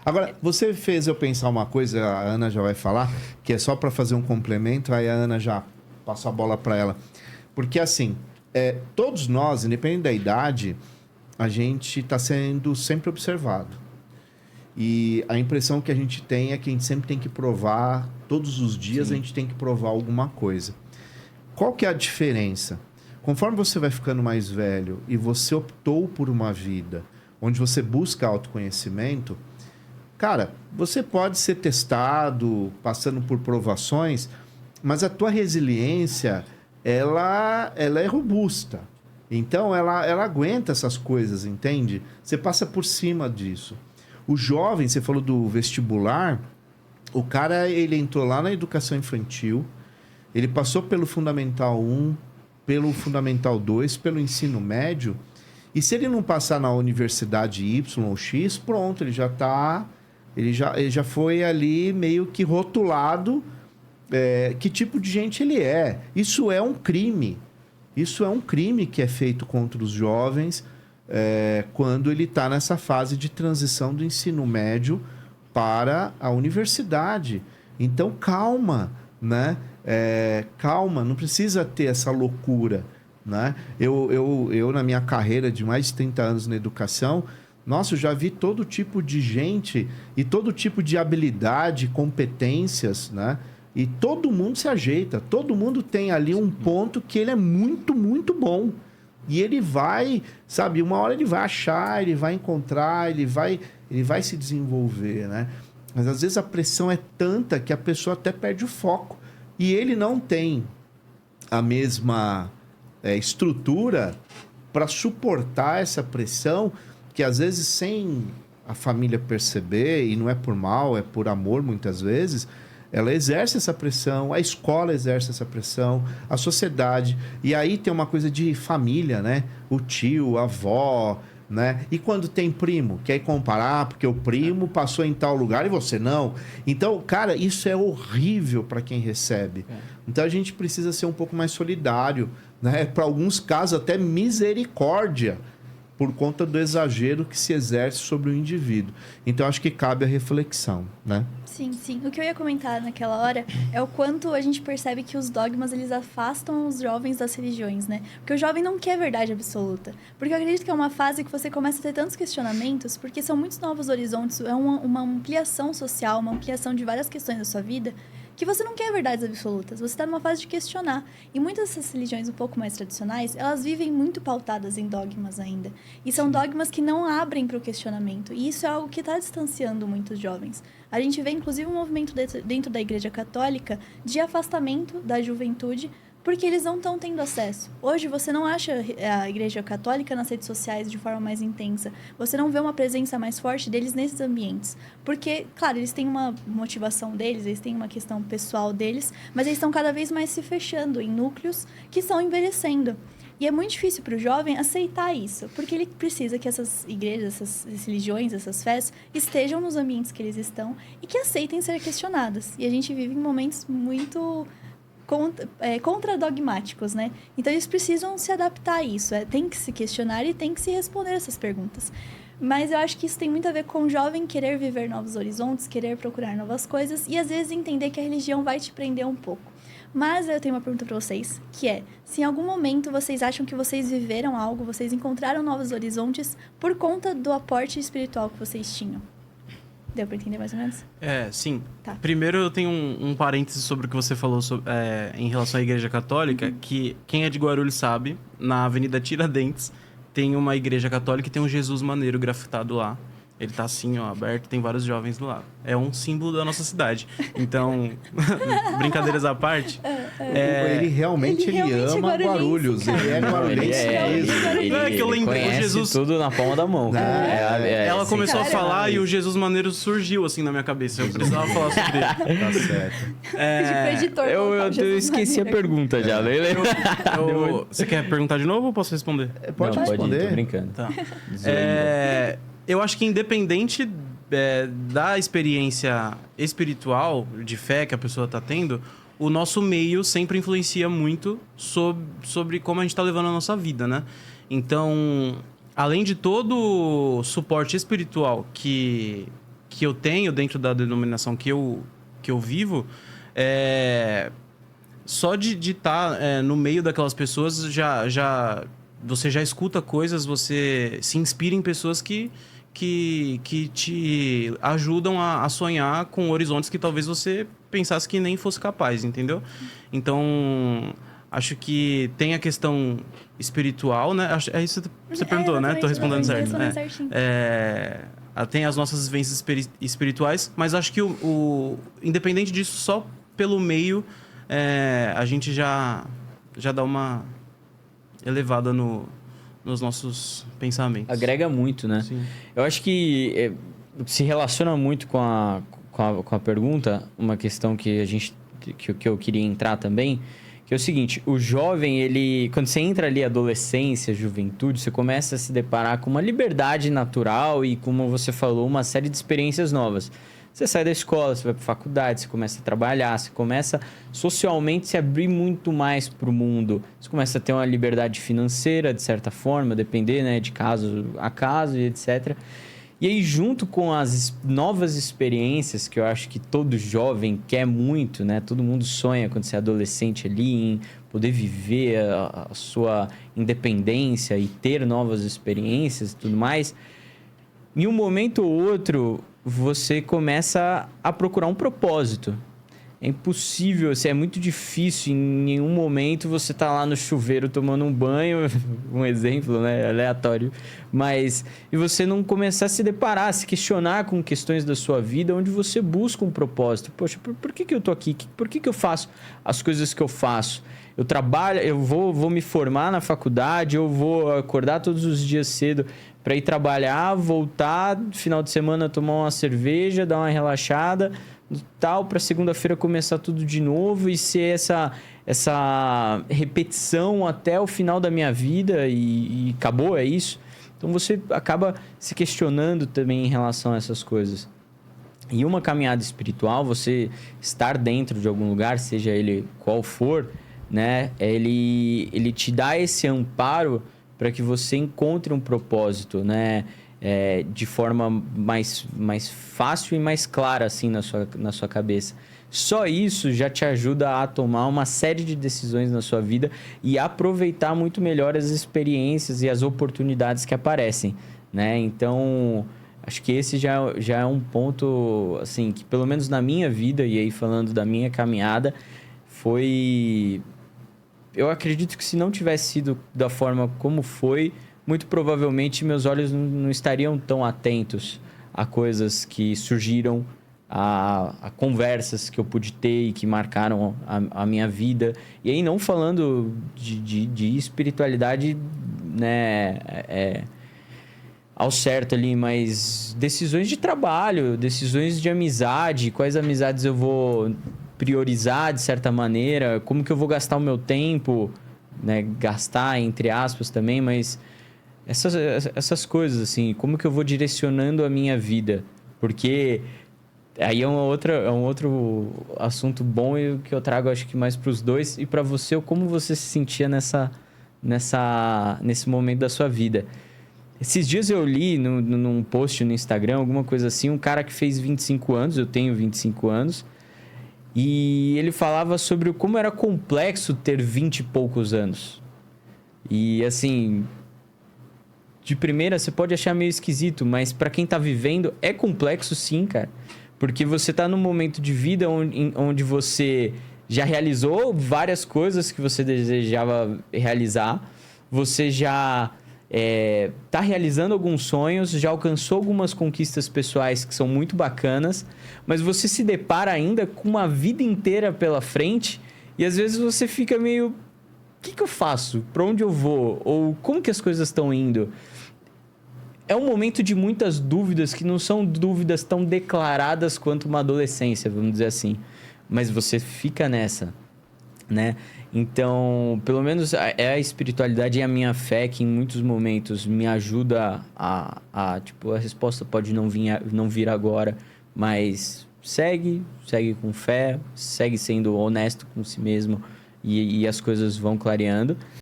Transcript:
Agora, você fez eu pensar uma coisa, a Ana já vai falar, que é só para fazer um complemento, aí a Ana já passa a bola para ela. Porque, assim, todos nós, independente da idade, a gente está sendo sempre observado. E a impressão que a gente tem é que a gente sempre tem que provar, todos os dias Sim. a gente tem que provar alguma coisa. Qual que é a diferença? Conforme você vai ficando mais velho e você optou por uma vida onde você busca autoconhecimento, cara, você pode ser testado, passando por provações, mas a tua resiliência, ela é robusta. Então, ela aguenta essas coisas, entende? Você passa por cima disso. O jovem, você falou do vestibular, o cara, ele entrou lá na educação infantil, ele passou pelo Fundamental 1, pelo Fundamental 2, pelo ensino médio, e se ele não passar na universidade Y ou X, pronto, ele já está... Ele já foi ali meio que rotulado que tipo de gente ele é. Isso é um crime. Isso é um crime que é feito contra os jovens quando ele está nessa fase de transição do ensino médio para a universidade. Então, calma, né? Calma, não precisa ter essa loucura, né? Eu, na minha carreira de mais de 30 anos na educação... Nossa, eu já vi todo tipo de gente e todo tipo de habilidade, competências, né? E todo mundo se ajeita. Todo mundo tem ali um ponto que ele é muito, muito bom. E ele vai, sabe, uma hora ele vai achar, ele vai encontrar, ele vai se desenvolver, né? Mas às vezes a pressão é tanta que a pessoa até perde o foco. E ele não tem a mesma estrutura para suportar essa pressão, que às vezes sem a família perceber, e não é por mal, é por amor muitas vezes, ela exerce essa pressão, a escola exerce essa pressão, a sociedade. E aí tem uma coisa de família, né? O tio, a avó, né? E quando tem primo, quer comparar porque o primo passou em tal lugar e você não. Então, cara, isso é horrível para quem recebe. Então a gente precisa ser um pouco mais solidário, né? Para alguns casos até misericórdia, por conta do exagero que se exerce sobre o indivíduo. Então, acho que cabe a reflexão, né? Sim, sim. O que eu ia comentar naquela hora é o quanto a gente percebe que os dogmas, eles afastam os jovens das religiões, né? Porque o jovem não quer verdade absoluta. Porque eu acredito que é uma fase que você começa a ter tantos questionamentos, porque são muitos novos horizontes, é uma ampliação social, uma ampliação de várias questões da sua vida, que você não quer verdades absolutas, você está numa fase de questionar. E muitas dessas religiões um pouco mais tradicionais, elas vivem muito pautadas em dogmas ainda. E são dogmas que não abrem para o questionamento. E isso é algo que está distanciando muitos jovens. A gente vê, inclusive, um movimento dentro da Igreja Católica de afastamento da juventude, porque eles não estão tendo acesso. Hoje, você não acha a Igreja Católica nas redes sociais de forma mais intensa. Você não vê uma presença mais forte deles nesses ambientes. Porque, claro, eles têm uma motivação deles, eles têm uma questão pessoal deles, mas eles estão cada vez mais se fechando em núcleos que estão envelhecendo. E é muito difícil para o jovem aceitar isso, porque ele precisa que essas igrejas, essas religiões, essas fés estejam nos ambientes que eles estão e que aceitem ser questionadas. E a gente vive em momentos muito contradogmáticos, né? Então, eles precisam se adaptar a isso. Tem que se questionar e tem que se responder essas perguntas. Mas eu acho que isso tem muito a ver com o jovem querer viver novos horizontes, querer procurar novas coisas e, às vezes, entender que a religião vai te prender um pouco. Mas eu tenho uma pergunta para vocês, que é: se em algum momento vocês acham que vocês viveram algo, vocês encontraram novos horizontes por conta do aporte espiritual que vocês tinham? Deu para entender mais ou menos? Sim. Tá. Primeiro eu tenho um parênteses sobre o que você falou em relação à Igreja Católica, que quem é de Guarulhos sabe, na Avenida Tiradentes tem uma igreja católica e tem um Jesus maneiro grafitado lá. Ele tá assim, ó, aberto, tem vários jovens do lado. É um símbolo da nossa cidade. Então, brincadeiras à parte. Ele realmente ama Guarulhos. Ele é guarulhense mesmo. Ele conhece Jesus... tudo na palma da mão. Ela começou a falar e o Jesus maneiro surgiu assim na minha cabeça. Eu precisava falar sobre ele. Tá certo. Eu esqueci a pergunta já. Você quer perguntar de novo ou posso responder? Pode responder. Pode ir, tô brincando. Tá. Eu acho que independente da experiência espiritual, de fé que a pessoa está tendo, o nosso meio sempre influencia muito sobre como a gente está levando a nossa vida, né? Então, além de todo o suporte espiritual que que eu tenho dentro da denominação que eu vivo, só de estar no meio daquelas pessoas, você já escuta coisas, você se inspira em pessoas que te ajudam a sonhar com horizontes que talvez você pensasse que nem fosse capaz, entendeu? Então, acho que tem a questão espiritual, né? É isso que você perguntou, né? Tô respondendo certo. Tem as nossas vivências espirituais, mas acho que independente disso, só pelo meio, a gente já dá uma elevada nos nossos pensamentos. Agrega muito, né? Sim. Eu acho que se relaciona muito com a pergunta, uma questão que eu queria entrar também, que é o seguinte: o jovem, quando você entra ali adolescência, juventude, você começa a se deparar com uma liberdade natural e, como você falou, uma série de experiências novas. Você sai da escola, você vai para faculdade, você começa a trabalhar, você começa socialmente a se abrir muito mais para o mundo. Você começa a ter uma liberdade financeira, de certa forma, depender, né, de caso a caso e etc. E aí, junto com as novas experiências, que eu acho que todo jovem quer muito, né? Todo mundo sonha quando você é adolescente ali em poder viver a sua independência e ter novas experiências e tudo mais. Em um momento ou outro, você começa a procurar um propósito. É impossível, assim, é muito difícil em nenhum momento você tá lá no chuveiro tomando um banho, um exemplo, né, aleatório, mas e você não começar a se deparar, a se questionar com questões da sua vida onde você busca um propósito. Poxa, por que eu tô aqui? Por que eu faço as coisas que eu faço? Eu trabalho, eu vou me formar na faculdade, eu vou acordar todos os dias cedo para ir trabalhar, voltar, final de semana tomar uma cerveja, dar uma relaxada, tal, para segunda-feira começar tudo de novo e ser essa repetição até o final da minha vida e acabou, é isso? Então você acaba se questionando também em relação a essas coisas. E uma caminhada espiritual, você estar dentro de algum lugar, seja ele qual for, né, ele te dá esse amparo para que você encontre um propósito, né, de forma mais fácil e mais clara assim na sua cabeça. Só isso já te ajuda a tomar uma série de decisões na sua vida e aproveitar muito melhor as experiências e as oportunidades que aparecem, né? Então, acho que esse já é um ponto, assim, que pelo menos na minha vida, e aí falando da minha caminhada, foi... Eu acredito que se não tivesse sido da forma como foi, muito provavelmente meus olhos não estariam tão atentos a coisas que surgiram, a conversas que eu pude ter e que marcaram a minha vida. E aí não falando de espiritualidade, né, ao certo ali, mas decisões de trabalho, decisões de amizade, quais amizades eu vou priorizar de certa maneira, como que eu vou gastar o meu tempo, né? Gastar, entre aspas, também, mas essas coisas, assim, como que eu vou direcionando a minha vida? Porque aí é um outro assunto bom e que eu trago, acho que mais para os dois, e para você, como você se sentia nesse momento da sua vida. Esses dias eu li num post no Instagram, alguma coisa assim, um cara que fez 25 anos, eu tenho 25 anos, e ele falava sobre como era complexo ter 20 e poucos anos. E assim, de primeira você pode achar meio esquisito, mas para quem tá vivendo é complexo sim, cara. Porque você tá num momento de vida onde você já realizou várias coisas que você desejava realizar, você já tá realizando alguns sonhos, já alcançou algumas conquistas pessoais que são muito bacanas, mas você se depara ainda com uma vida inteira pela frente e às vezes você fica meio... O que eu faço? Para onde eu vou? Ou como que as coisas estão indo? É um momento de muitas dúvidas que não são dúvidas tão declaradas quanto uma adolescência, vamos dizer assim. Mas você fica nessa, né? Então, pelo menos é a espiritualidade e a minha fé que em muitos momentos me ajuda tipo, a resposta pode não vir agora, mas segue com fé, segue sendo honesto com si mesmo e as coisas vão clareando.